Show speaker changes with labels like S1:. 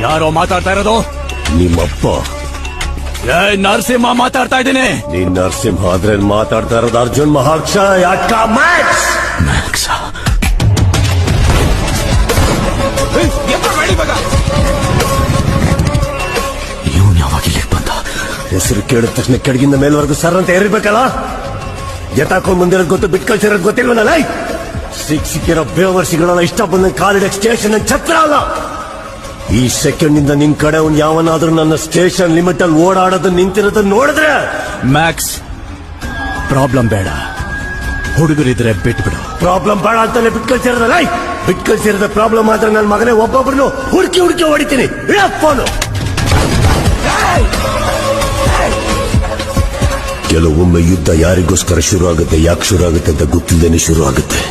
S1: ಯಾರೋ ಮಾತಾಡ್ತಾ ಇರೋದು?
S2: ನಿಮ್ಮಪ್ಪ.
S1: ನರಸಿಂಹ ಮಾತಾಡ್ತಾ ಇದ್ದೀನಿ.
S2: ನೀನ್ ನರಸಿಂಹ ಆದ್ರೆ ಮಾತಾಡ್ತಾ ಇರೋದು ಅರ್ಜುನ್ ಮಹಾಕ್ಷ ಯಾಕ ಮ್ಯಾಕ್ಸ್.
S1: ಮ್ಯಾಕ್ಸ್ ಇವನ್ ಯಾವಾಗ ಇಲ್ಲಿಗೆ ಬಂದ?
S2: ಹೆಸರು ಕೇಳಿದ ತಕ್ಷಣ ಕೆಳಗಿಂದ ಮೇಲ್ವರೆಗೂ ಸರ್ ಅಂತ ಏರಿರ್ಬೇಕಲ್ಲ. ಎತ್ತಾಕೊಂಡ್ ಬಂದಿರೋದು ಗೊತ್ತು, ಬಿಟ್ ಕಳ್ಸಿರೋದು ಗೊತ್ತಿಲ್ವಲ್ಲ. ಸಿಕ್ಕಿರೋ ಬೇವರ್ಸಿಗಳೆಲ್ಲ ಇಷ್ಟ ಬಂದ ಕಾಲಿಡಕ್ ಸ್ಟೇಷನ್ ಛತ್ರ ಅಲ್ಲ. ಈ ಸೆಕೆಂಡ್ ನಿಂದ ನಿನ್ ಕಡೆ ಅವ್ನು ಯಾವನಾದ್ರೂ ನನ್ನ ಸ್ಟೇಷನ್ ಲಿಮಿಟ್ ಅಲ್ಲಿ ಓಡಾಡೋದು ನಿಂತಿರೋದನ್ನ ನೋಡಿದ್ರೆ
S1: ಮ್ಯಾಕ್ಸ್ ಪ್ರಾಬ್ಲಮ್ ಬೇಡ, ಹುಡುಗರಿದ್ರೆ ಬಿಟ್ಬಿಡು.
S2: ಪ್ರಾಬ್ಲಮ್ ಬೇಡ ಅಂತಾನೆ ಬಿಟ್ ಕಳ್ಸಿರೋದಲ್ಲ. ಬಿಟ್ ಕಳ್ಸಿರೋದ ಪ್ರಾಬ್ಲಮ್ ಆದ್ರೆ ನನ್ನ ಮಗನೇ ಒಬ್ಬೊಬ್ರು ಹುಡುಕಿ ಹೊಡಿತೀನಿ. ಫೋನು ಕೆಲವೊಮ್ಮೆ ಯುದ್ಧ ಯಾರಿಗೋಸ್ಕರ ಶುರು ಆಗುತ್ತೆ, ಯಾಕೆ ಶುರು ಆಗುತ್ತೆ ಅಂತ ಗೊತ್ತಿಲ್ಲದೇನೆ ಶುರು ಆಗುತ್ತೆ.